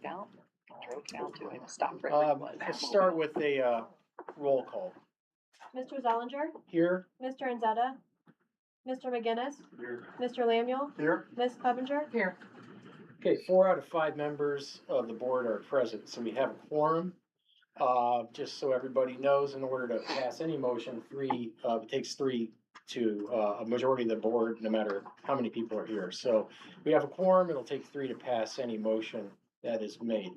down, drove down to it, stopped right where it was. Let's start with a roll call. Mr. Zellinger, Here. Mr. Anzetta, Mr. McGinnis, Here. Mr. Lamuel, Here. Ms. Clevenger. Here. Okay, 4 out of 5 members of the board are present, so we have a quorum. Just so everybody knows, in order to pass any motion, it takes 3 to a majority of the board, no matter how many people are here. So we have a quorum. It'll take 3 to pass any motion that is made.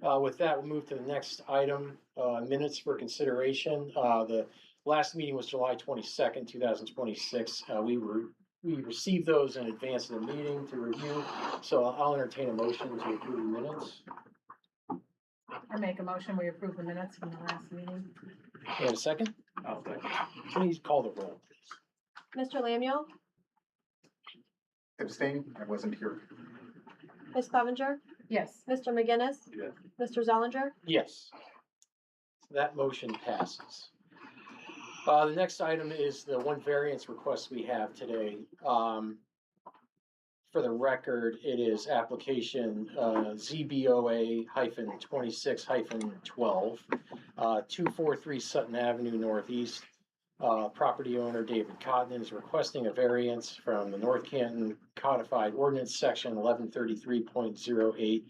With that, we'll move to the next item, minutes for consideration. The last meeting was July 22nd, 2026. We received those in advance of the meeting to review, so I'll entertain a motion to approve the minutes. I make a motion, we approve the minutes from the last meeting. And a second? I'll second. Please call the roll, please. Mr. Lamuel, Abstain, I wasn't here. Ms. Clevenger, Yes. Mr. McGinnis, Yes. Mr. Zellinger. Yes. That motion passes. The next item is the one variance request we have today. For the record, it is application ZBOA-26-12, 243 Sutton Avenue Northeast. Property owner David Cotton is requesting a variance from the North Canton Codified Ordinance Section 1133.08,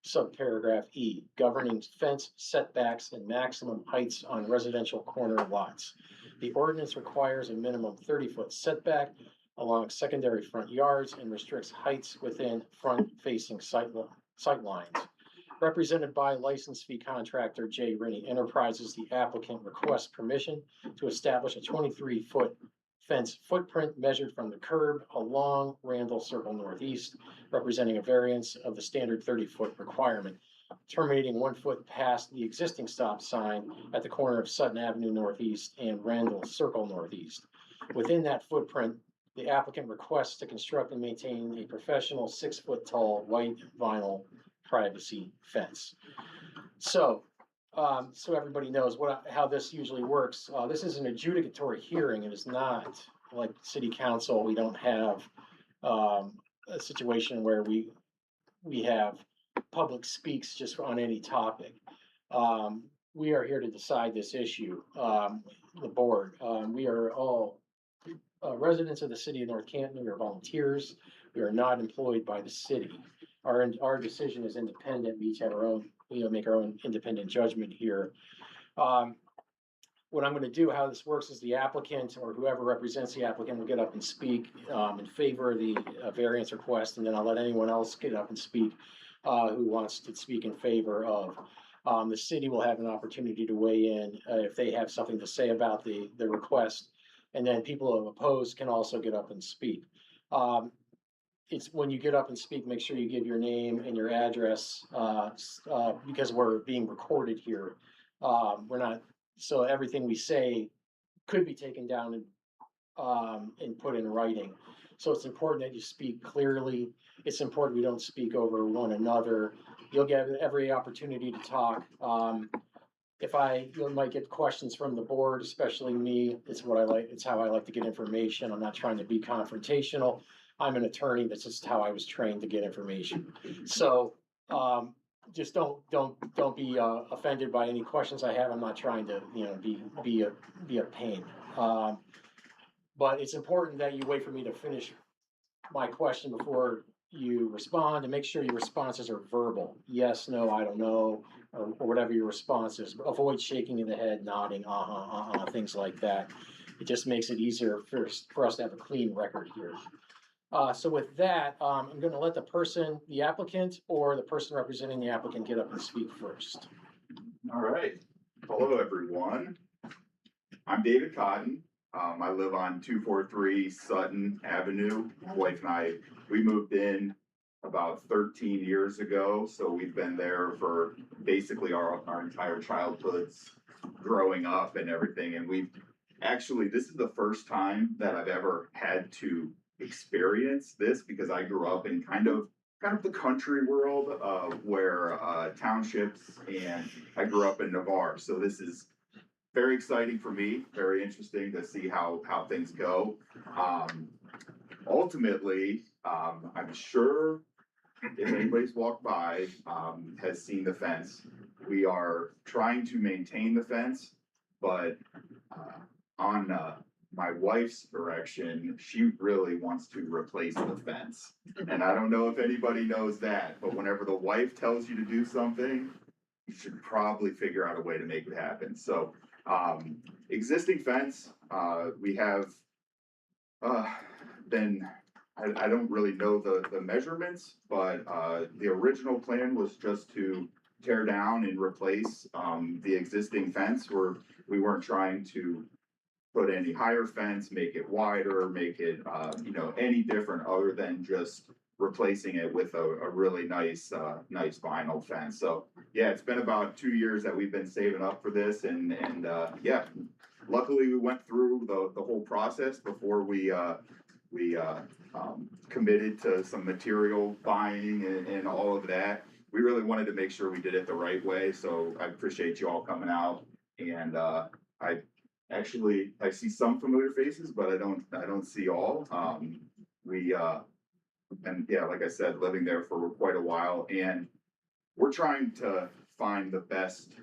subparagraph E, governing fence setbacks and maximum heights on residential corner lots. The ordinance requires a minimum 30-foot setback along secondary front yards and restricts heights within front-facing sight lines. Represented by licensed fee contractor J. Rennie Enterprises, the applicant requests permission to establish a 23-foot fence footprint measured from the curb along Randall Circle Northeast, representing a variance of the standard 30-foot requirement, terminating 1 foot past the existing stop sign at the corner of Sutton Avenue Northeast and Randall Circle Northeast. Within that footprint, the applicant requests to construct and maintain a professional 6-foot tall white vinyl privacy fence. So everybody knows how this usually works. This is an adjudicatory hearing. It is not like city council. We don't have a situation where we have public speaks just on any topic. We are here to decide this issue, the board. We are all residents of the city of North Canton. We are volunteers. We are not employed by the city. Our decision is independent. We each have our own, make our own independent judgment here. What I'm going to do, how this works, is the applicant or whoever represents the applicant will get up and speak in favor of the variance request, and then I'll let anyone else get up and speak who wants to speak in favor of. The city will have an opportunity to weigh in if they have something to say about the request, and then people who oppose can also get up and speak. It's when you get up and speak, make sure you give your name and your address because we're being recorded here. So everything we say could be taken down and put in writing. So it's important that you speak clearly. It's important we don't speak over one another. You'll get every opportunity to talk. You might get questions from the board, especially me. It's what I like. It's how I like to get information. I'm not trying to be confrontational. I'm an attorney. That's just how I was trained to get information. So just don't be offended by any questions I have. I'm not trying to be a pain. But it's important that you wait for me to finish my question before you respond, and make sure your responses are verbal. Yes, no, I don't know, or whatever your response is. Avoid shaking in the head, nodding, things like that. It just makes it easier for us to have a clean record here. So with that, I'm going to let the applicant or the person representing the applicant get up and speak first. All right. Hello, everyone. I'm David Cotton. I live on 243 Sutton Avenue. My wife and I, we moved in about 13 years ago. So we've been there for basically our entire childhoods, growing up and everything. And this is the first time that I've ever had to experience this, because I grew up in kind of the country world where townships, and I grew up in Navarre. So this is very exciting for me, very interesting to see how things go. Ultimately, I'm sure if anybody's walked by, has seen the fence, we are trying to maintain the fence, but, on, my wife's direction, she really wants to replace the fence. And I don't know if anybody knows that, but whenever the wife tells you to do something, you should probably figure out a way to make it happen. So, existing fence, we have, been, I don't really know the measurements, but, the original plan was just to tear down and replace, the existing fence, we weren't trying to put any higher fence, make it wider, make it, any different other than just replacing it with a really nice, nice vinyl fence. So, yeah, it's been about 2 years that we've been saving up for this and, yeah, luckily we went through the whole process before we committed to some material buying and all of that. We really wanted to make sure we did it the right way, so I appreciate you all coming out. And, I see some familiar faces, but I don't see all. And yeah, like I said, living there for quite a while, and we're trying to find the best,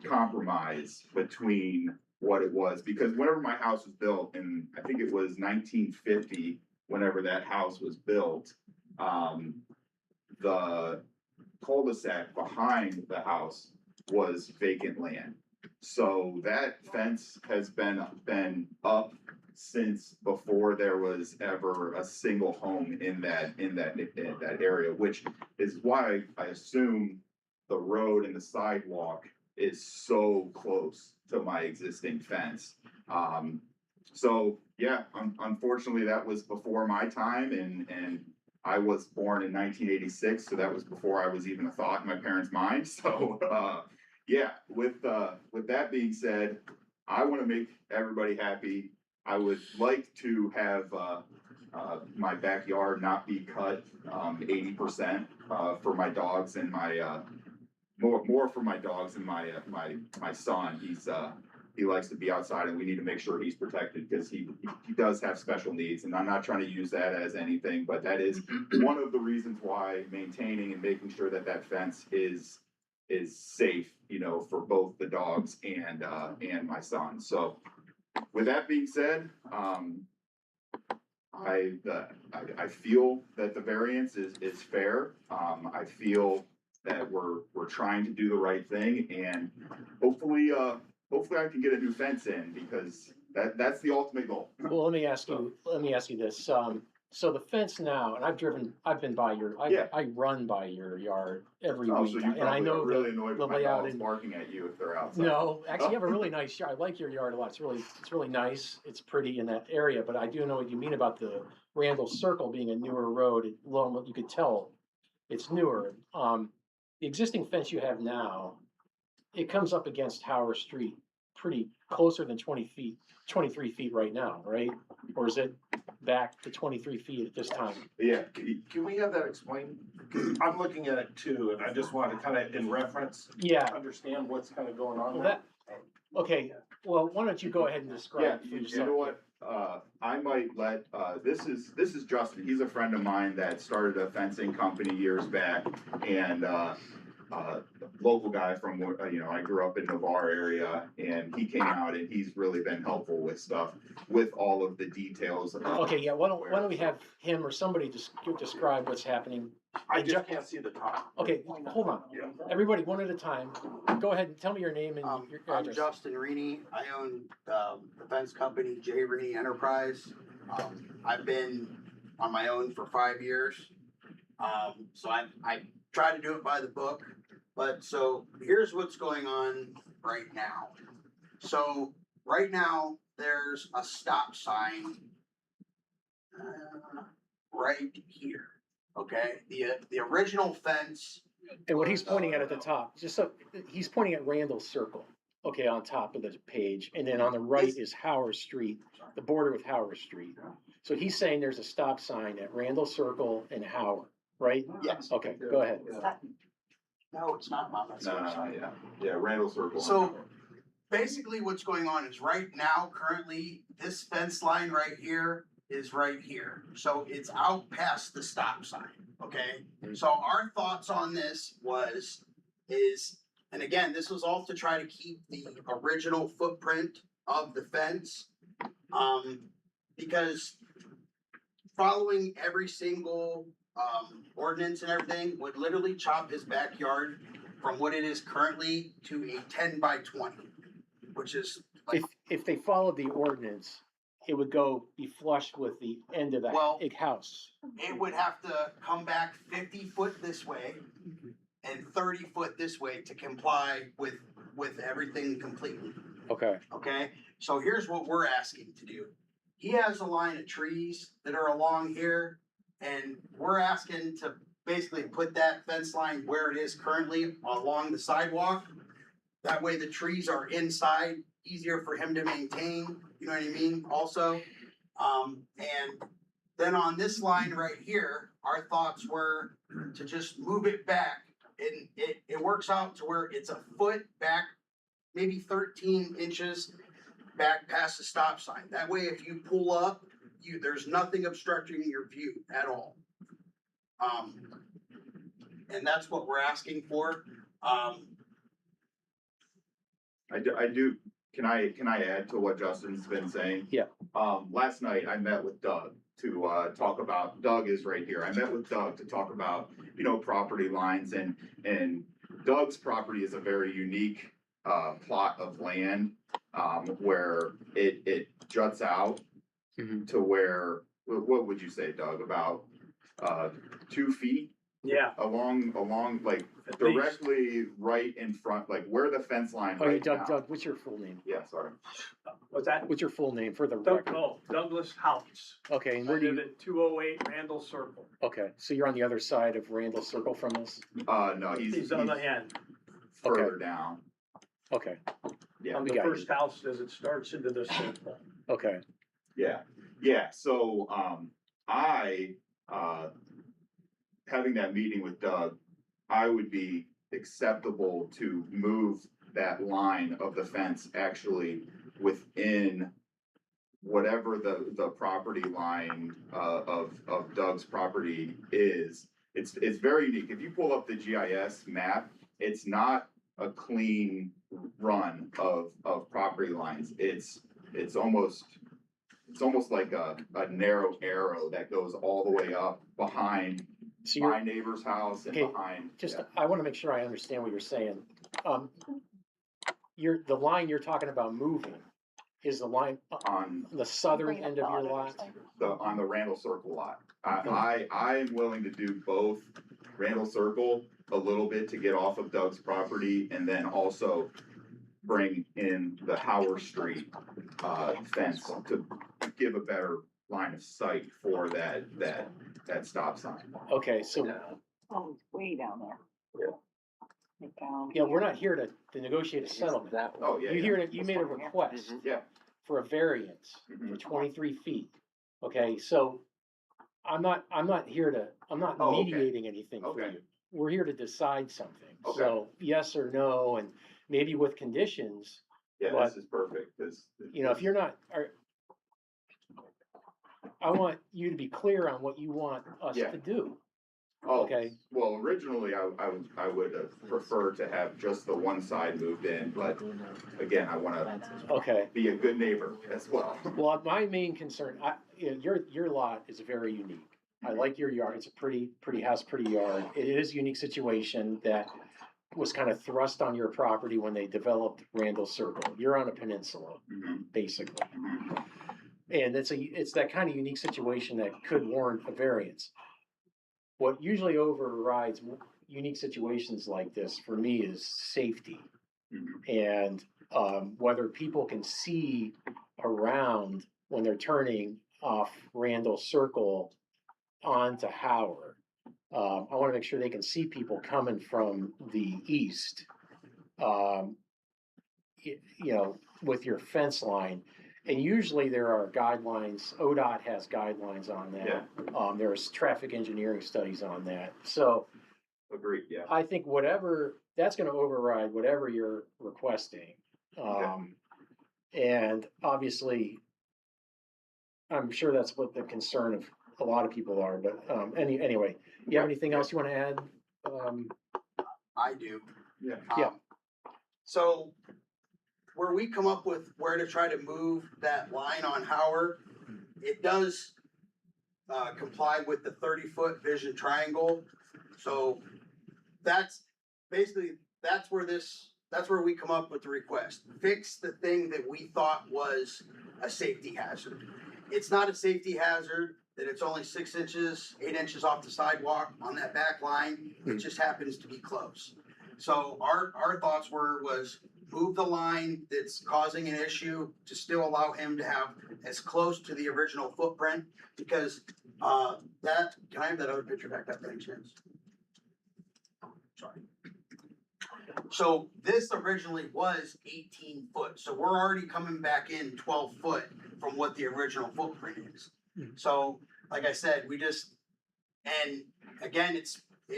compromise between what it was, because whenever my house was built, and I think it was 1950, whenever that house was built, the cul-de-sac behind the house was vacant land. So that fence has been up since before there was ever a single home in that area, which is why I assume the road and the sidewalk is so close to my existing fence. So yeah, unfortunately that was before my time, and I was born in 1986, so that was before I was even a thought in my parents' mind. So, yeah, with that being said, I want to make everybody happy. I would like to have, my backyard not be cut, 80%, for my dogs and my, more for my dogs and my son. He likes to be outside, and we need to make sure he's protected because he does have special needs. And I'm not trying to use that as anything, but that is one of the reasons why maintaining and making sure that fence is safe, for both the dogs and my son. So with that being said, I feel that the variance is fair. I feel that we're trying to do the right thing, and hopefully I can get a new fence in, because that's the ultimate goal. Well, let me ask you this. So the fence now, and I've been by Yeah. I run by your yard every Oh, week, so you and I probably know are really annoyed the with my layout dogs and. barking at you if they're outside. No, actually, you have a really nice yard. I like your yard a lot. It's really nice. It's pretty in that area, but I do know what you mean about the Randall Circle being a newer road. You could tell it's newer. The existing fence you have now, it comes up against Howard Street, pretty closer than 23 feet right now, right? Or is it back to 23 feet at this time? Yeah. Can we have that explained? Because I'm looking at it too, and I just want to kind of, in reference, Yeah. understand what's kind of going on Well, there. Okay, well, why don't you go ahead and Yeah, describe for you yourself? know what, I might let, this is Justin, he's a friend of mine that started a fencing company years back, and, local guy from, I grew up in Navarre area, and he came out and he's really been helpful with stuff, with all of the details. Okay, yeah, why don't we have him or somebody just describe what's happening? I just can't see the top. Okay, hold on. Yeah. Everybody, one at a time. Go ahead and tell me your name and your I'm address. Justin Reedy. I own the fence company J. Reedy Enterprise. I've been on my own for 5 years. So I try to do it by the book. But so here's what's going on right now. So right now there's a stop sign right here. Okay, the original fence. And what he's pointing at the top, he's pointing at Randall Circle, okay, on top of the page. And then on the right is Howard Street, the border with Howard Street. So he's saying there's a stop sign at Randall Circle and Howard, right? Yes. Okay, go ahead. No, it's not, Mom. That's No, yeah, Randall Circle. So basically what's going on is right now, currently, this fence line right here is right here. So it's out past the stop sign, okay? So our thoughts on this and again, this was all to try to keep the original footprint of the fence. Because following every single ordinance and everything would literally chop his backyard from what it is currently to a 10 by 20, which is like, If they followed the ordinance, it would be flush with the end of the Well- house. it would have to come back 50 foot this way and 30 foot this way to comply with everything completely. Okay, Okay, so here's what we're asking to do. He has a line of trees that are along here, and we're asking to basically put that fence line where it is currently along the sidewalk. That way the trees are inside, easier for him to maintain, you know what I mean, also. And then on this line right here, our thoughts were to just move it back. And it works out to where it's a foot back, maybe 13 inches back past the stop sign. That way, if you pull up, there's nothing obstructing your view at all. And that's what we're asking for. I do, can I add to what Justin's been saying? Yeah. Last night I met with Doug to, talk about, Doug is right here. I met with Doug to talk about, property lines and Doug's property is a very unique, plot of land, where it juts out Mhm. to where, what would you say, Doug, about, 2 feet? Yeah. Along, like, At least. directly right in front, like where the fence line Oh, right Doug, now. Doug, what's your full name? Yeah, sorry. What's that? What's your full name for the record? Douglas House. Okay, and I where do live you, at 208 Randall Circle. okay, so you're on the other side of Randall Circle from this? No, He's on the end, further down. Okay, Yeah, on we the got you. first house as it starts into the circle. okay, yeah. So, having that meeting with Doug, I would be acceptable to move that line of the fence actually within whatever the property line, of Doug's property is. It's very unique. If you pull up the GIS map, it's not a clean run of property lines. It's almost like a narrow arrow that goes all the way up behind so my you're, neighbor's house and Okay, behind. just, yeah. I wanna make sure I understand what you're saying. The line you're talking about moving is the line On the southern end of your lot? on the Randall Circle lot. I am willing to do both Randall Circle a little bit to get off of Doug's property and then also bring in the Howard Street fence to give a better line of sight for that stop sign. Okay, so, Oh, it's way down there. Yeah. yeah, we're not here to negotiate a settlement. Oh, yeah. You made a request Yeah. for a variance for Mhm. 23 feet. Okay, so I'm not Oh, okay. mediating anything for Okay. you. We're here to decide something. Okay. So yes or no, and maybe with conditions, Yeah, But- this is perfect. if you're not, I want you to be clear on what you want us Yeah. to do. Oh, Okay. well, originally I would have preferred to have just the one side moved in, but again, I wanna Okay. be a good neighbor as well. Well, my main concern, your lot is very unique. I like your yard. It's a pretty house, pretty yard. It is a unique situation that was kind of thrust on your property when they developed Randall Circle. You're on a peninsula, Mhm, basically. mhm. And it's that kind of unique situation that could warrant a variance. What usually overrides unique situations like this for me is safety. Mhm. And whether people can see around when they're turning off Randall Circle onto Howard. I want to make sure they can see people coming from the east, with your fence line. And usually there are guidelines, ODOT has guidelines on that. There's traffic engineering studies on that. So Agreed, yeah. I think that's gonna override whatever you're requesting. And obviously, I'm sure that's what the concern of a lot of people are, but, anyway, you have anything else you wanna add? I do. Yeah. Yeah. So where we come up with where to try to move that line on Howard, it does comply with the 30-foot vision triangle. So that's basically, that's where we come up with the request. Fix the thing that we thought was a safety hazard. It's not a safety hazard, that it's only 6 inches, 8 inches off the sidewalk on that back line. It just happens to be close. So our thoughts was move the line that's causing an issue to still allow him to have as close to the original footprint, because can I have that other picture back up by any chance? Sorry. So this originally was 18 foot, so we're already coming back in 12 foot from what the original footprint is. So, like I said, and again, it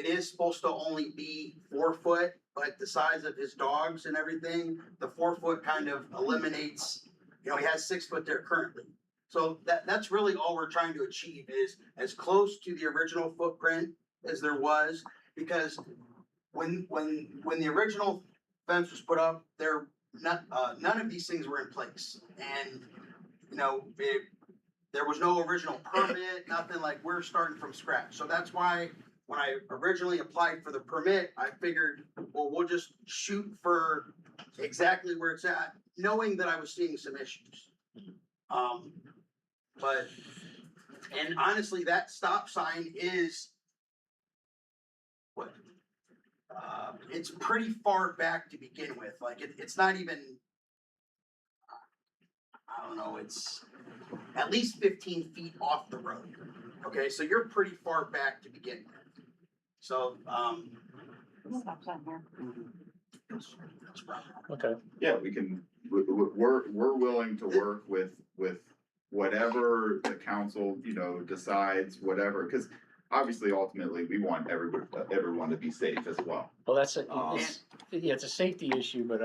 is supposed to only be 4 foot, but the size of his dogs and everything, the 4 foot kind of eliminates, he has 6 foot there currently. So that's really all we're trying to achieve, is as close to the original footprint as there was, because when the original fence was put up, none of these things were in place, and there was no original permit, nothing. Like, we're starting from scratch. So that's why when I originally applied for the permit, I figured, well, we'll just shoot for exactly where it's at, knowing that I was seeing some issues. And honestly, that stop sign is what? It's pretty far back to begin with. Like, it's not even, I don't know, it's at least 15 feet off the road. Okay, so you're pretty far back to begin with. So, Stop sign here. Okay, Yeah, we're willing to work with whatever the council, decides, whatever, because obviously, ultimately, we want everyone to be safe as well. well, it's a safety issue, but,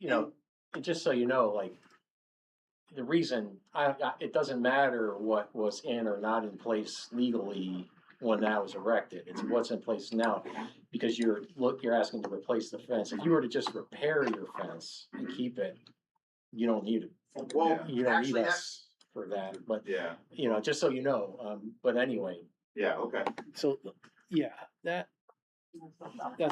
and just so you know, like, the reason, it doesn't matter what was in or not in place legally when that was erected, it's what's in place now, because you're asking to replace the fence. If you were to just repair your fence and keep it, you don't need it. well, You don't need actually, us for that, but, Yeah, just so you know, but anyway, yeah, okay. so, yeah, that's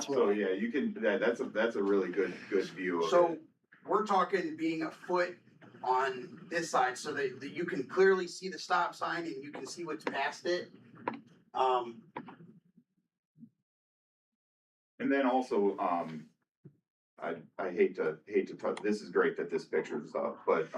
So, what, yeah, you can, that's a really good view of so it. we're talking being a foot on this side, so that you can clearly see the stop sign and you can see what's past it. And then also, I hate to touch, this is great that this picture is up, but,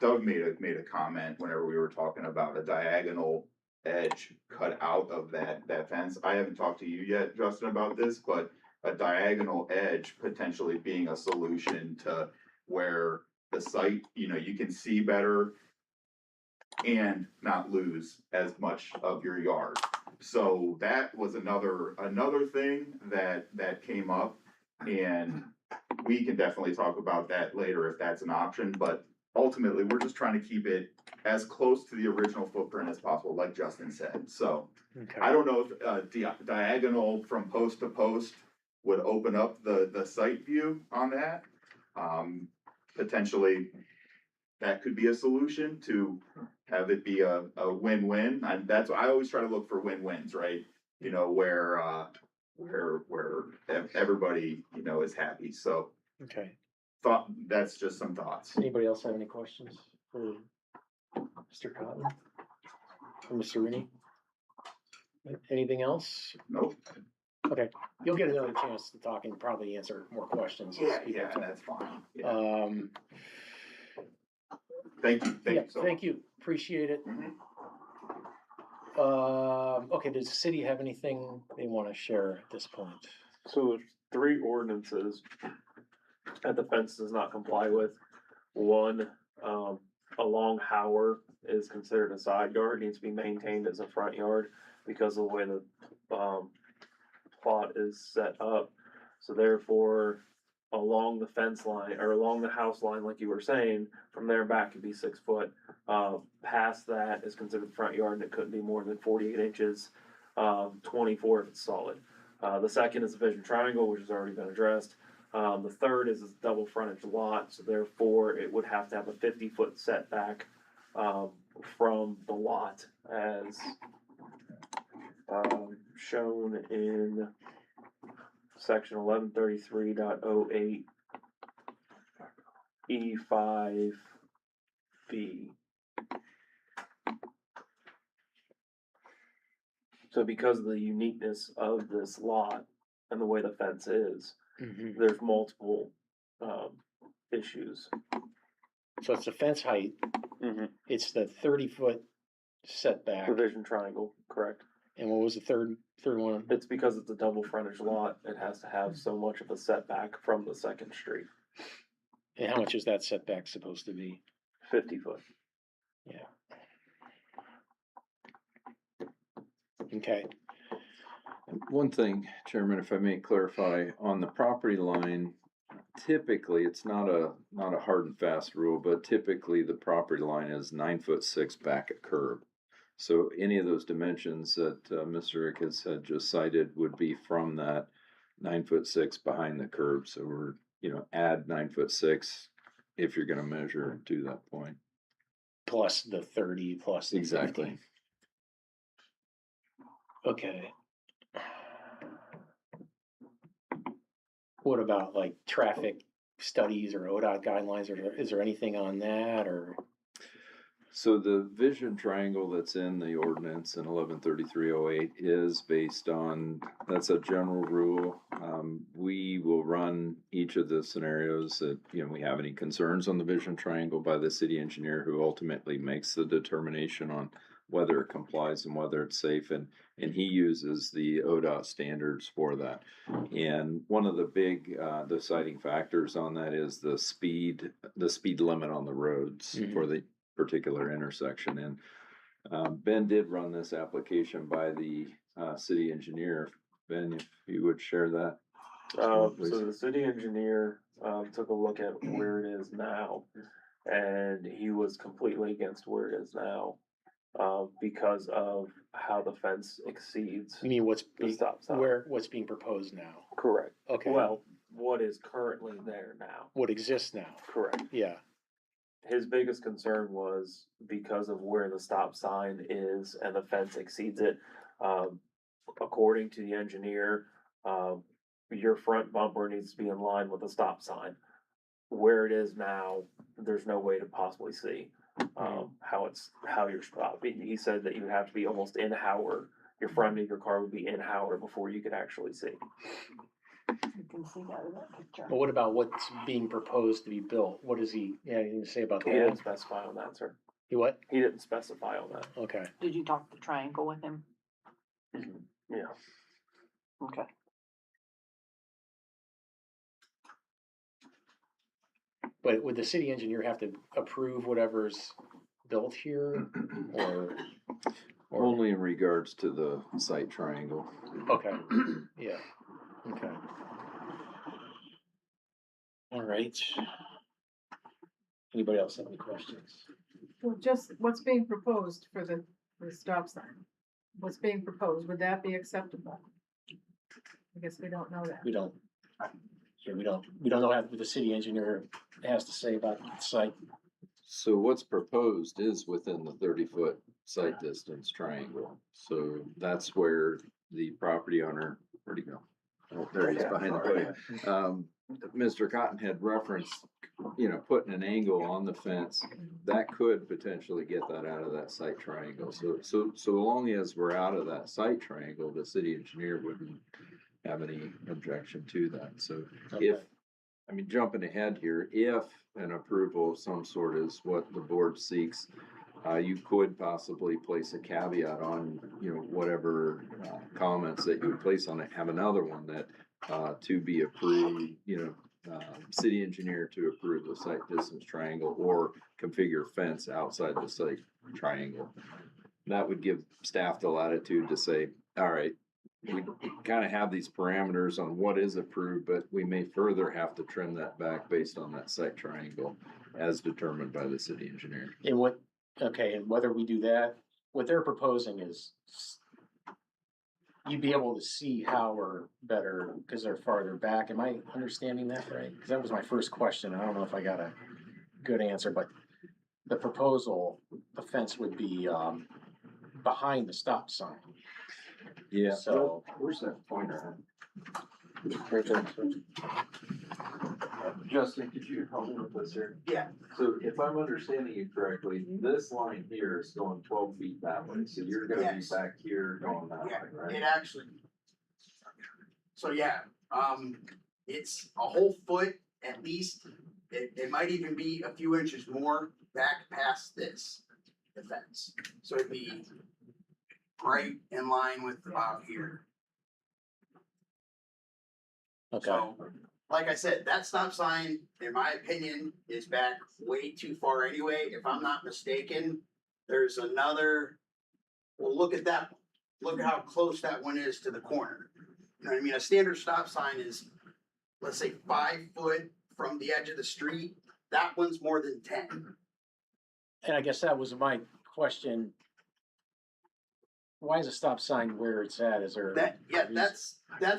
Doug made a comment whenever we were talking about a diagonal edge cut out of that fence. I haven't talked to you yet, Justin, about this, but a diagonal edge potentially being a solution to where the site, you can see better and not lose as much of your yard. So that was another thing that came up, and we can definitely talk about that later if that's an option, but ultimately, we're just trying to keep it as close to the original footprint as possible, like Justin said. So I okay, don't know if diagonal from post to post would open up the site view on that. Potentially, that could be a solution to have it be a win-win. And that's why I always try to look for win-wins, right? Where everybody, is happy. So okay. that's just some thoughts. Anybody else have any questions for Mr. Cotton? Or Mr. Rooney? Anything else? Nope. Okay, you'll get another chance to talk and probably answer more questions. as people Yeah, talk. that's fine. Yeah. Yeah, Thank you so much. thank you, appreciate it. Mhm. Okay, does the city have anything they wanna share at this point? So there's 3 ordinances that the fence does not comply with. One, along Howard is considered a side yard, needs to be maintained as a front yard because of the way the plot is set up. So therefore, along the fence line or along the house line, like you were saying, from there back could be 6 foot. Past that is considered front yard and it couldn't be more than 48 inches, 24 if it's solid. The second is a vision triangle, which has already been addressed. The third is a double frontage lot, so therefore it would have to have a 50-foot setback from the lot as shown in section 1133.08 E5B. So because of the uniqueness of this lot and the way the fence is, there's multiple issues. So it's the fence height, it's the 30-foot setback, Division triangle, correct? and what was the third one? It's because it's a double frontage lot, it has to have so much of a setback from the second street, And how much is that setback supposed to be? 50 foot. Yeah. Okay, One thing, Chairman, if I may clarify, on the property line, typically, it's not a hard and fast rule, but typically the property line is 9'6" back at curb. So any of those dimensions that Mr. Rick had just cited would be from that 9'6" behind the curb. So we're, add 9'6" if you're gonna measure to that point. plus the 30, plus the 50. Exactly. Okay. What about like traffic studies or ODOT guidelines, or is there anything on that, or? So the vision triangle that's in the ordinance in 113308 is based on, that's a general rule. We will run each of the scenarios that, we have any concerns on the vision triangle by the city engineer, who ultimately makes the determination on whether it complies and whether it's safe, and he uses the ODOT standards for that. And one of the big deciding factors on that is the speed limit on the roads for the particular intersection. And Ben did run this application by the city engineer. Ben, if you would share that. So the city engineer took a look at where it is now, and he was completely against where it is now because of how the fence exceeds You mean the stop sign. what's being proposed now? Correct. Okay. Well, what is currently there now? What exists now? Correct. Yeah. His biggest concern was because of where the stop sign is and the fence exceeds it. According to the engineer, your front bumper needs to be in line with the stop sign. Where it is now, there's no way to possibly see how you're stopping. He said that you would have to be almost in Howard. Your front of your car would be in Howard before you could actually see. You can see that in that picture. But what about what's being proposed to be built? What does he, anything to say about He didn't that? specify on that, sir. He what? He didn't specify on that. Okay. Did you talk the triangle with him? Yeah. Okay. But would the city engineer have to approve whatever's built here, or? Only in regards to the site triangle. Okay, yeah, okay. All right. Anybody else have any questions? Well, just what's being proposed for the stop sign? What's being proposed, would that be acceptable? I guess we don't know that. We don't know what the city engineer has to say about the site. So what's proposed is within the 30-foot site distance triangle. So that's where the property owner, where'd he go? Oh, there he is behind the podium. Mr. Cotton had referenced, putting an angle on the fence that could potentially get that out of that site triangle. So long as we're out of that site triangle, the city engineer wouldn't have any objection to that. So jumping ahead here, if an approval of some sort is what the board seeks, you could possibly place a caveat on, whatever comments that you would place on it, have another one that to be approved, city engineer to approve the site distance triangle or configure fence outside the site triangle. That would give staff the latitude to say, all right, we kind of have these parameters on what is approved, but we may further have to trim that back based on that site triangle as determined by the city engineer. And and whether we do that, what they're proposing is you'd be able to see Howard better because they're farther back. Am I understanding that right? Because that was my first question. I don't know if I got a good answer, but the proposal, the fence would be behind the stop sign. Yeah. So Where's that pointer? Right there. Justin, could you help me with this here? Yeah. So if I'm understanding you correctly, this line here is going 12 feet that way, so you're gonna be Yes. back here going that Yeah, way, right? it actually. So yeah, it's a whole foot at least. It might even be a few inches more back past this, the fence. So it'd be right in line with about here. okay, So, like I said, that stop sign, in my opinion, is back way too far anyway. If I'm not mistaken, there's another, well, look at that. Look at how close that one is to the corner. You know what I mean? A standard stop sign is, let's say, 5 foot from the edge of the street. That one's more than 10. and I guess that was my question. Why is a stop sign where it's at? Is there? That's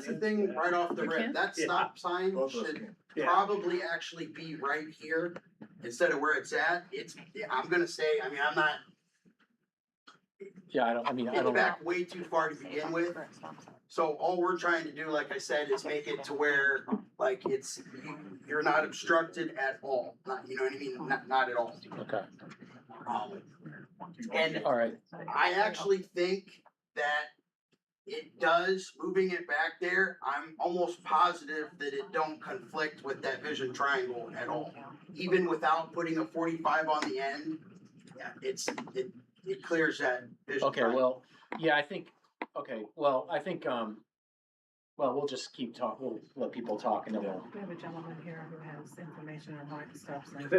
the thing right off the You rip. can't? That stop sign Both of us should can. Yeah. probably actually be right here instead of where it's at. I'm gonna say, I mean, I'm not, Yeah, I don't it's know. back way too far to begin with. So all we're trying to do, like I said, is make it to where, like, you're not obstructed at all. Not, you know what I mean? Not at all. Okay, And all right, I actually think that it does, moving it back there, I'm almost positive that it don't conflict with that vision triangle at all. Even without putting a 45 on the end, yeah, it clears that vision okay, triangle. well, yeah, I think, well, we'll just keep talking, we'll let people talk and then we'll, We have a gentleman here who has information on why the stop sign.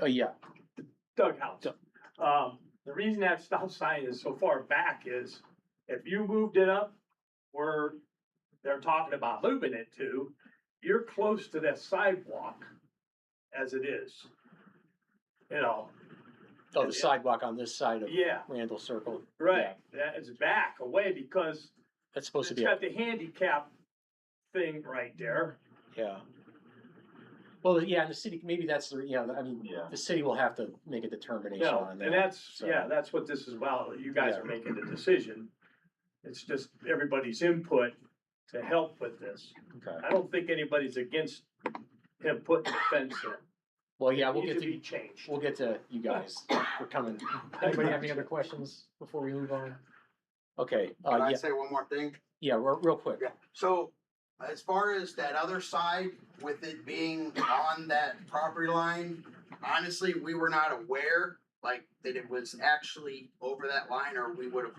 oh, yeah, Doug House. The reason that stop sign is so far back is if you moved it up where they're talking about moving it to, you're close to that sidewalk as it is. You know, oh, the sidewalk on this side of yeah, Randall Circle. right. That is back away because That's supposed to it's be, got the handicap thing right there. yeah. Well, yeah, and the city, maybe that's the, I mean, Yeah. the city will have to make a determination No, on that. and that's, so. yeah, that's what this is about. You guys Yeah. are making the decision. It's just everybody's input to help with this. Okay, I don't think anybody's against him putting the fence in. well, yeah, It we'll needs get to be to, changed. we'll get to you guys, we're coming. Anybody have any other questions before we move on? Okay, Can I yeah, say one more thing? yeah, real quick. Yeah, so as far as that other side, with it being on that property line, honestly, we were not aware, like, that it was actually over that line, or we would have,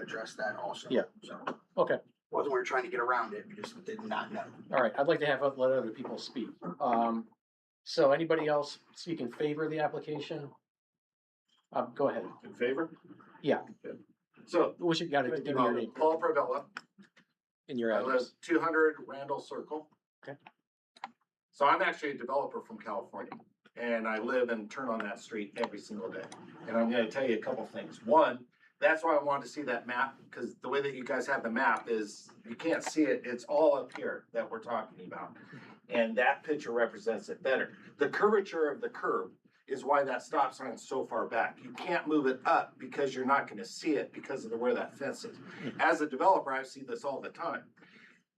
addressed that also. Yeah. So, Okay, wasn't we trying to get around it, we just did not know. all right, I'd like to let other people speak. So anybody else speak in favor of the application? Go ahead. In favor? Yeah. So, What you got to give me your name Paul Pravella, and your I live address. 200 Randall Circle. Okay. So I'm actually a developer from California, and I live and turn on that street every single day. And I'm gonna tell you a couple things. One, that's why I wanted to see that map, because the way that you guys have the map is, you can't see it, it's all up here that we're talking about. And that picture represents it better. The curvature of the curb is why that stop sign is so far back. You can't move it up because you're not gonna see it because of where that fence is. As a developer, I see this all the time.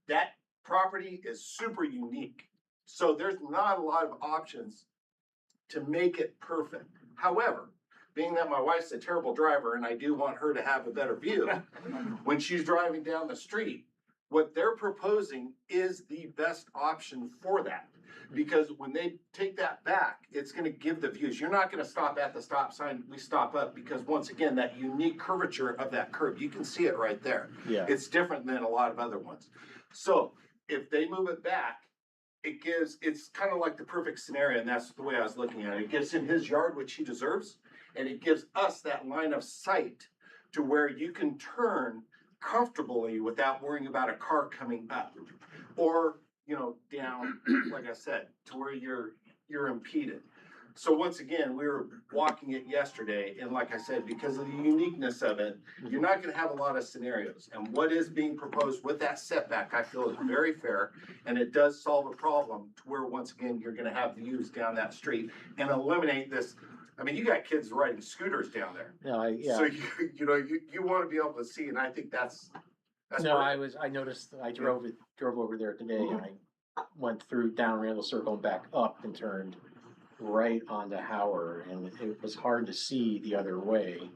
That property is super unique. So there's not a lot of options to make it perfect. However, being that my wife's a terrible driver and I do want her to have a better view, when she's driving down the street, what they're proposing is the best option for that. Because when they take that back, it's gonna give the views. You're not gonna stop at the stop sign, we stop up, because once again, that unique curvature of that curb, you can see it right there. Yeah, It's different than a lot of other ones. So if they move it back, it's kind of like the perfect scenario, and that's the way I was looking at it. It gives him his yard, which he deserves, and it gives us that line of sight to where you can turn comfortably without worrying about a car coming up. Or, you know, down, like I said, to where you're impeded. So once again, we were walking it yesterday, and like I said, because of the uniqueness of it, you're not gonna have a lot of scenarios. And what is being proposed with that setback, I feel is very fair, and it does solve a problem to where, once again, you're gonna have views down that street and eliminate this. I mean, you got kids riding scooters down there. No, yeah. So you know, you wanna be able to see, and I think that's. No, perfect. I noticed, I drove over there today and I went through down Randall Circle and back up and turned right onto Howard, and it was hard to see the other way.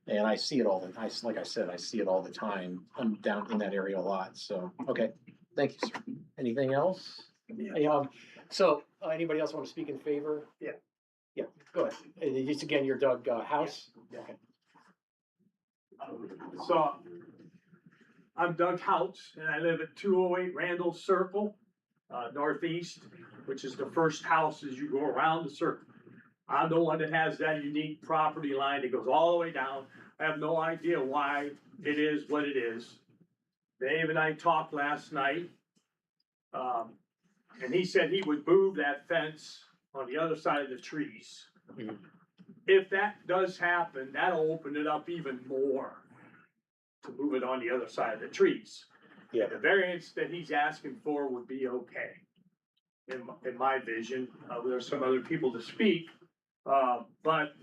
And I see it like I said, I see it all the time. I'm down in that area a lot, so, okay, thank you, sir. Anything else? So, anybody else want to speak in favor? Yeah. Yeah, go ahead. Just again, your Doug, House? Okay. So, I'm Doug Houts, and I live at 208 Randall Circle, northeast, which is the first house as you go around the circle. I'm the one that has that unique property line that goes all the way down. I have no idea why it is what it is. Dave and I talked last night, and he said he would move that fence on the other side of the trees. Mhm. If that does happen, that'll open it up even more to move it on the other side of the trees. Yeah. The variance that he's asking for would be okay, in my vision. There's some other people to speak, but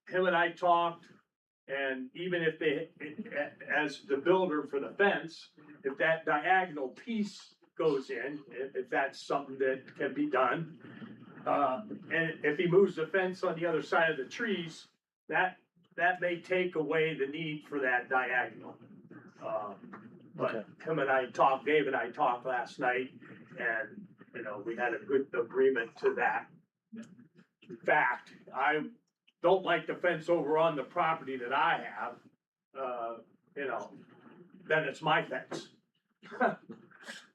him and I talked, and even if as the builder for the fence, if that diagonal piece goes in, if that's something that can be done, and if he moves the fence on the other side of the trees, that may take away the need for that diagonal. But him and I talked, Dave and I talked last night, and, you know, we had a good agreement to that. In fact, I don't like the fence over on the property that I have, you know, then it's my fence.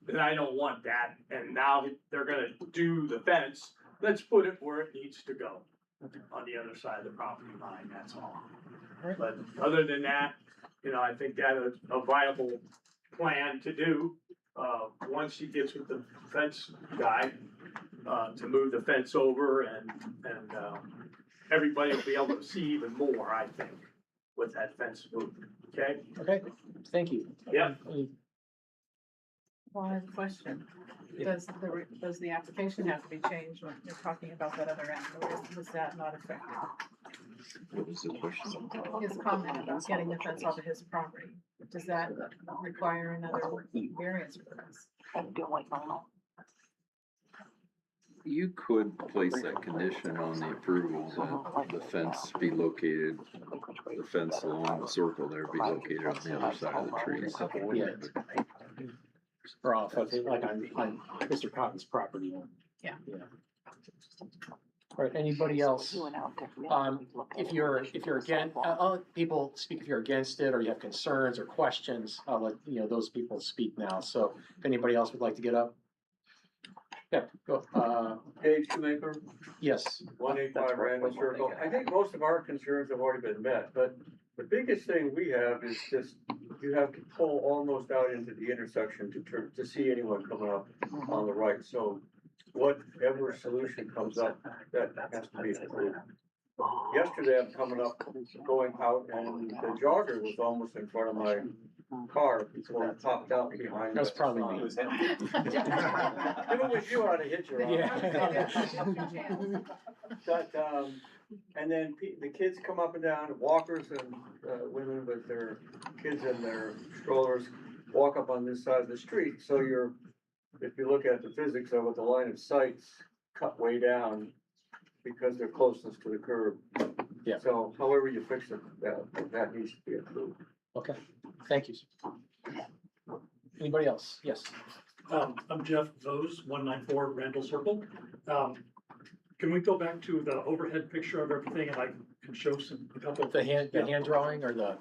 And I don't want that, and now they're gonna do the fence, let's put it where it needs to go, on the other side of the property line, that's all. But other than that, you know, I think that is a viable plan to do, once he gets with the fence guy, to move the fence over and everybody will be able to see even more, I think, with that fence moved, okay? Okay, thank you. Yeah. Well, I have a question. Does the application have to be changed when you're talking about that other end, or was that not affected? What was the question? His comment about getting the fence off of his property, does that require another variance for us? You could place that condition on the approval that the fence be located, the fence along the circle there be located on the other side of the trees. Yeah. Or off, like on Mr. Cotton's property. Yeah. All right, anybody else? If you're against, I'll let people speak if you're against it, or you have concerns or questions. I'll let, you know, those people speak now. So if anybody else would like to get up. Yeah, go, Dave Shoemaker, yes. 185 Randall Circle. I think most of our concerns have already been met, but the biggest thing we have is just, you have to pull almost out into the intersection to see anyone coming up on the right. So whatever solution comes up, that has to be approved. Yesterday, I'm coming up, going out, and the jogger was almost in front of my car before it popped out behind. That's probably me. If it was you, I'd have hit you. Yeah. But, and then the kids come up and down, walkers and women with their kids in their strollers walk up on this side of the street. So if you look at the physics of it, the line of sight's cut way down because they're closest to the curb. Yeah. So however you fix it, that needs to be approved. Okay, thank you. Anybody else? Yes. I'm Jeff Vose, 194 Randall Circle. Can we go back to the overhead picture of everything and I can show a couple of The hand drawing or the?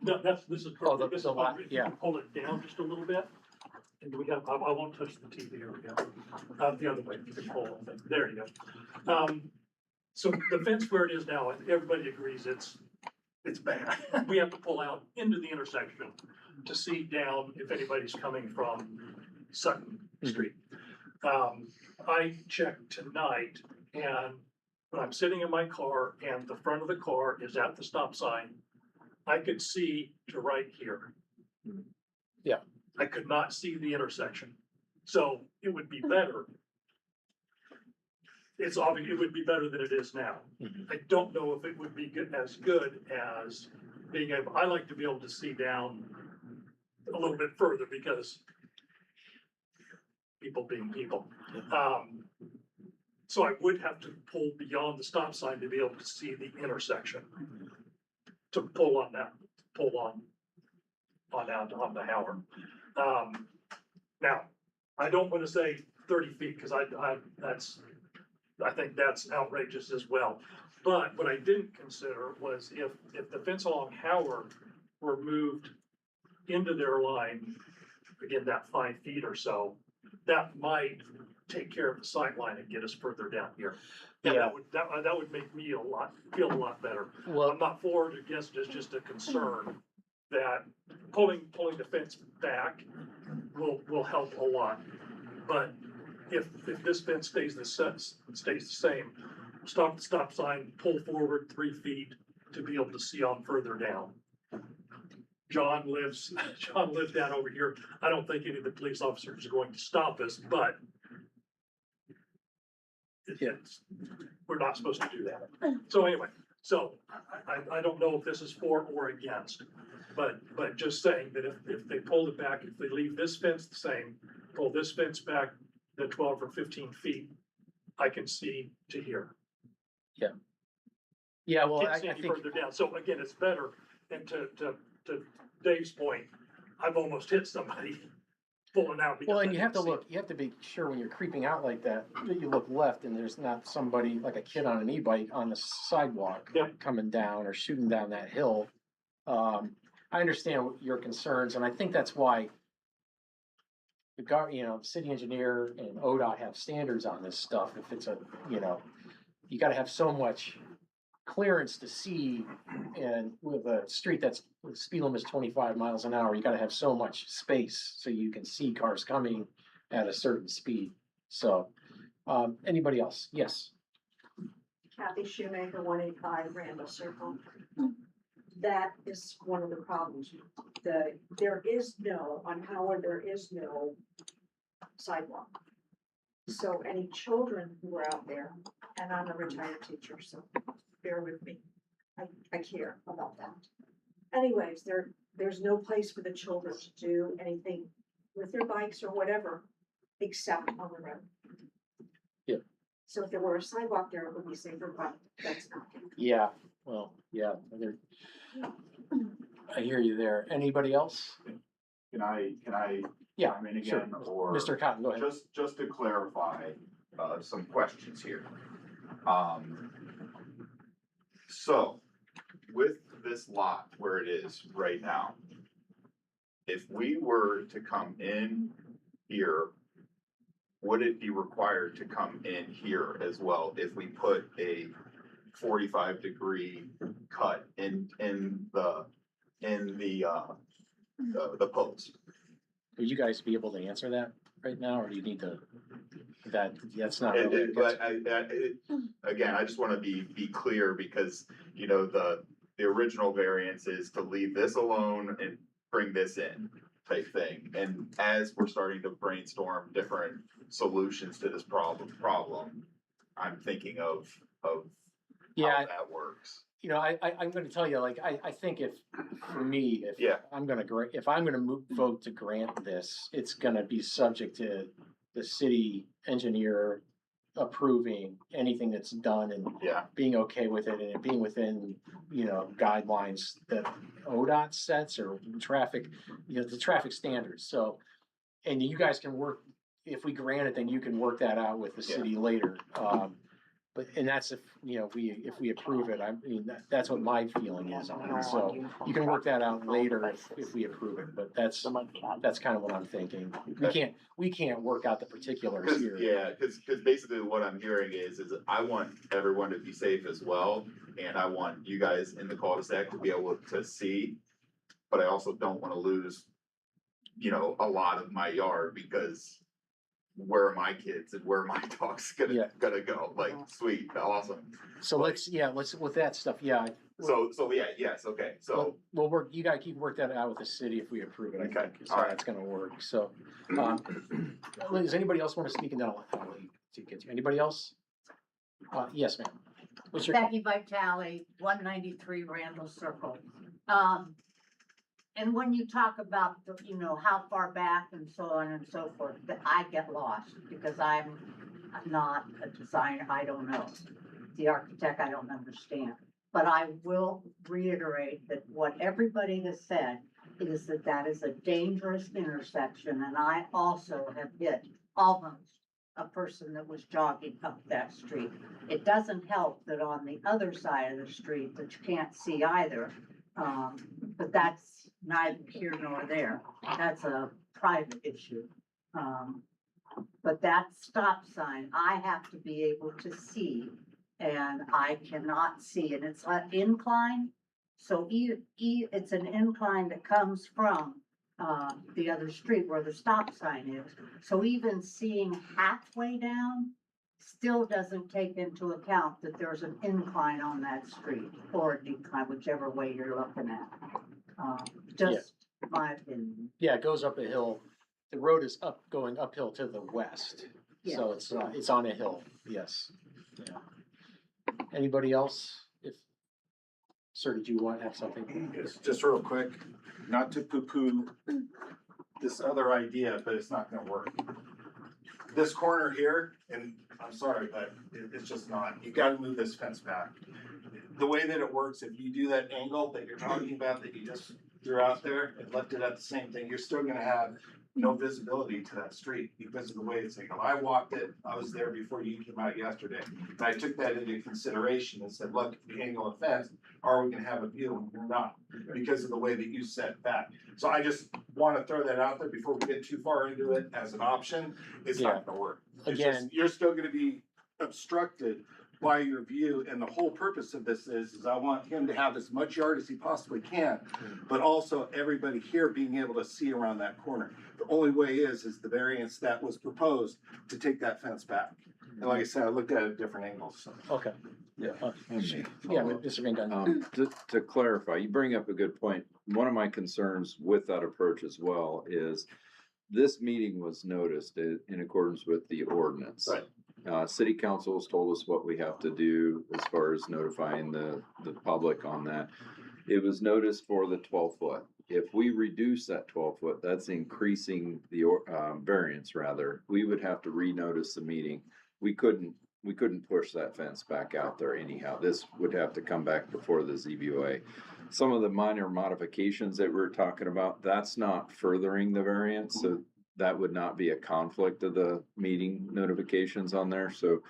No, this is Oh, perfect. This is the lot, perfect. yeah. You can pull it down just a little bit. And do we have, I won't touch the TV, here we go. The other way, you can pull it, there you go. So the fence where it is now, everybody agrees it's bad. We have to pull out into the intersection to see down if anybody's coming from Sutton Street. I checked tonight, and when I'm sitting in my car and the front of the car is at the stop sign, I could see to right here. Yeah. I could not see the intersection, so it would be better. It's obvious, it would be better than it is now. I don't know if it would be as good as being able, I like to be able to see down a little bit further because people being people. So I would have to pull beyond the stop sign to be able to see the intersection. To pull on that, pull on out on the Howard. Now, I don't want to say 30 feet because I think that's outrageous as well. But what I didn't consider was if the fence along Howard were moved into their line, again, that 5 feet or so, that might take care of the sight line and get us further down here. And Yeah. that would make me feel a lot better. Well, I'm not for or against, it's just a concern that pulling the fence back will help a lot. But if this fence stays the same, stop the stop sign, pull forward 3 feet to be able to see on further down. John lives down over here. I don't think any of the police officers are going to stop us, but we're not supposed to do that. So anyway, I don't know if this is for or against, but just saying that if they pull it back, if they leave this fence the same, pull this fence back the 12 or 15 feet, I can see to here. yeah, well, Can't I see any think, further down. So again, it's better. And to Dave's point, I've almost hit somebody pulling out. because well, I and you have to didn't see look, you have to be sure when you're creeping out like that you look left and there's not somebody like a kid on an e-bike on the sidewalk Yep. coming down or shooting down that hill. I understand your concerns, and I think that's why the city engineer and ODOT have standards on this stuff. If it's you gotta have so much clearance to see, and with a street that's, the speed limit is 25 miles an hour, you gotta have so much space so you can see cars coming at a certain speed. So, anybody else? Yes. Kathy Shoemaker, 185 Randall Circle. That is one of the problems. There is on Howard, there is no sidewalk. So any children who are out there, and I'm a retired teacher, so bear with me. I care about that. Anyways, there's no place for the children to do anything with their bikes or whatever, except on the road. Yeah. So if there were a sidewalk there, it would be safer, but that's not. Yeah, well, yeah, I hear you there. Anybody else? Can I Yeah, chime in sure. again, or Mr. Cotton, go ahead. just to clarify, some questions here. So, with this lot where it is right now, if we were to come in here, would it be required to come in here as well if we put a 45-degree cut in the post? Would you guys be able to answer that right now, or do you need to, that's not And- really. and- But again, I just want to be clear because, the original variance is to leave this alone and bring this in type thing. And as we're starting to brainstorm different solutions to this problem, I'm thinking of how Yeah, that works. I'm gonna tell you, like, I think for me, if Yeah. I'm gonna vote to grant this, it's gonna be subject to the city engineer approving anything that's done and Yeah, being okay with it and it being within, guidelines that ODOT sets or traffic, the traffic standards. So, and you guys can work, if we grant it, then you can work that out with the city later. And that's if we approve it, that's what my feeling is on it. So you can work that out later if we approve it, but that's kind of what I'm thinking. We can't work out the particulars here. because basically what I'm hearing is I want everyone to be safe as well, and I want you guys in the cul-de-sac to be able to see but I also don't wanna lose, a lot of my yard because where are my kids and where are my dogs Yeah. gonna go? Like, sweet, awesome. So let's with that stuff, yeah. So yeah, yes, okay, so, We'll work, you gotta work that out with the city if we approve it, I Okay, think, is how alright. that's gonna work, so. Does anybody else wanna speak, and then I'll let you get to, anybody else? Yes, ma'am. What's your, Becky Vitale, 193 Randall Circle. And when you talk about, how far back and so on and so forth, that I get lost because I'm not a designer, I don't know. The architect, I don't understand. But I will reiterate that what everybody has said is that that is a dangerous intersection, and I also have hit almost a person that was jogging up that street. It doesn't help that on the other side of the street that you can't see either, but that's neither here nor there. That's a private issue. But that stop sign, I have to be able to see, and I cannot see, and it's an incline. So it's an incline that comes from the other street where the stop sign is. So even seeing halfway down still doesn't take into account that there's an incline on that street, or a decline, whichever way you're looking at. Just my opinion. yeah, it goes up a hill, the road is going uphill to the west, so it's on a hill, yes, yeah. Anybody else? If, sir, did you want to have something? Just real quick, not to poo-poo this other idea, but it's not gonna work. This corner here, and I'm sorry, but it's just not, you gotta move this fence back. The way that it works, if you do that angle that you're talking about, that you just threw out there and left it at the same thing, you're still gonna have no visibility to that street because of the way it's angled. I walked it, I was there before you came out yesterday, and I took that into consideration and said, look, if you angle a fence, are we gonna have a view? And we're not, because of the way that you set back. So I just wanna throw that out there before we get too far into it as an option. It's not gonna work. It's just, Again, you're still gonna be obstructed by your view, and the whole purpose of this is I want him to have as much yard as he possibly can, but also everybody here being able to see around that corner. The only way is the variance that was proposed to take that fence back. And like I said, I looked at it at different angles, so. Okay. Yeah. Yeah, Mr. Van Gunn. To clarify, you bring up a good point. One of my concerns with that approach as well is this meeting was noticed in accordance with the ordinance. Right. City council has told us what we have to do as far as notifying the public on that. It was noticed for the 12-foot. If we reduce that 12-foot, that's increasing the variance rather. We would have to renotice the meeting. We couldn't push that fence back out there anyhow. This would have to come back before the ZBOA. Some of the minor modifications that we're talking about, that's not furthering the variance, so that would not be a conflict of the meeting notifications on there. So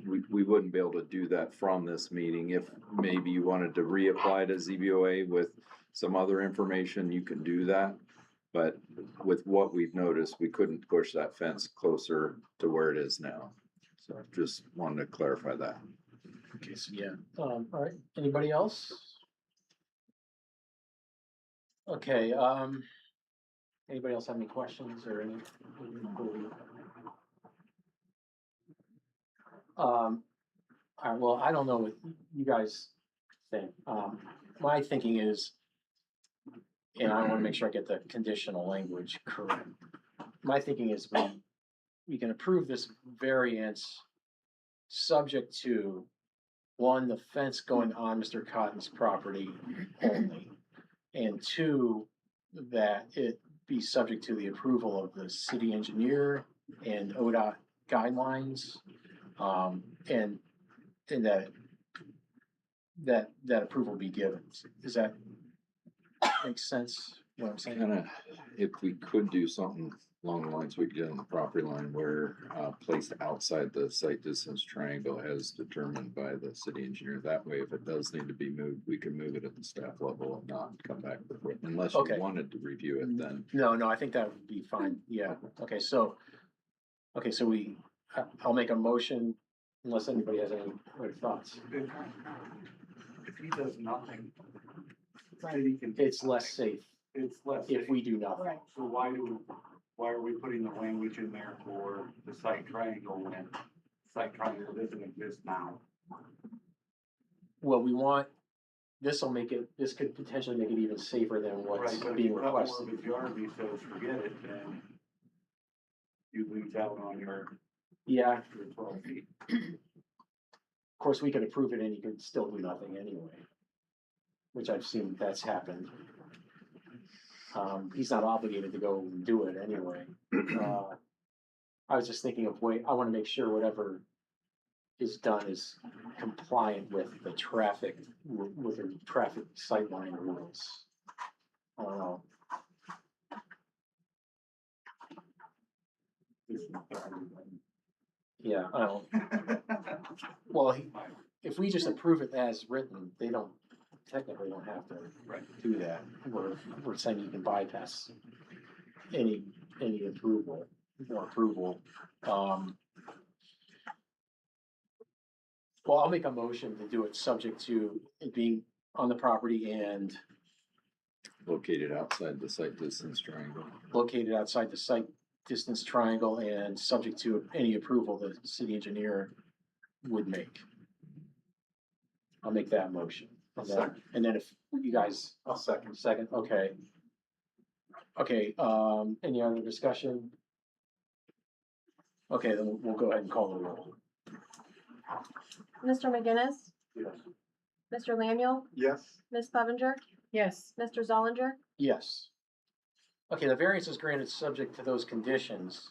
we wouldn't be able to do that from this meeting. If maybe you wanted to reapply to ZBOA with some other information, you can do that. But with what we've noticed, we couldn't push that fence closer to where it is now. So just wanted to clarify that. Okay, so yeah, all right, anybody else? Okay, anybody else have any questions or any? All right, well, I don't know what you guys think. My thinking is, and I wanna make sure I get the conditional language correct. My thinking is we can approve this variance subject to, one, the fence going on Mr. Cotton's property only, and two, that it be subject to the approval of the city engineer and ODOT guidelines, and that approval be given. Does that make sense, what I'm saying? Kinda, if we could do something along the lines we did on the property line where placed outside the site distance triangle as determined by the city engineer. That way, if it does need to be moved, we can move it at the staff level and not come back before, unless you Okay. wanted to review it then. No, I think that would be fine, yeah, okay, so I'll make a motion unless anybody has any other thoughts. If he does nothing city can. It's less safe It's less. if we do nothing. Right. So why are we putting the language in there for the site triangle when site triangle doesn't exist now? Well, this could potentially make it even safer than what's Right, but if being you cut more requested. of a geography says forget it, then you lose out on your Yeah, extra 12 feet. of course, we could approve it and you could still do nothing anyway, which I've seen that's happened. He's not obligated to go and do it anyway. I was just thinking of I want to make sure whatever is done is compliant with the traffic sightline rules. I don't know. Yeah, I don't. Well, if we just approve it as written, they technically don't have to do that. We're saying you can bypass any approval or approval. Well, I'll make a motion to do it subject to it being on the property and Located outside the site distance triangle. located outside the site distance triangle and subject to any approval the city engineer would make. I'll make that motion. And then if you guys. I'll second. Second, okay. Okay, any other discussion? Okay, then we'll go ahead and call the roll. Mr. McGinnis, Yes. Mr. Lamuel, Yes. Ms. Clevenger, Yes, Mr. Zollinger, Yes. Okay, the variance is granted subject to those conditions.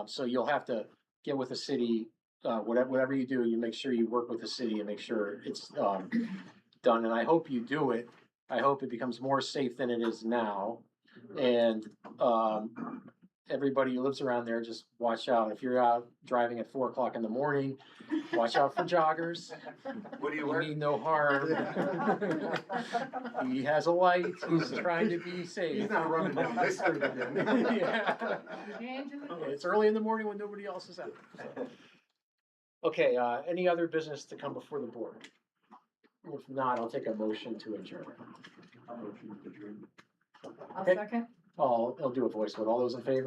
So you'll have to get with the city, whatever you do, you make sure you work with the city and make sure it's, done. And I hope you do it. I hope it becomes more safe than it is now. And, everybody who lives around there, just watch out. If you're out driving at 4 o'clock in the morning, watch out for joggers. What do you You wear? mean no harm. He has a light. He's trying to be safe. He's not running down this street again. Yeah. It's early in the morning when nobody else is out. So. Okay, any other business to come before the board? If not, I'll take a motion to adjourn. I'll Okay. second. I'll do a voice vote. All those in favor,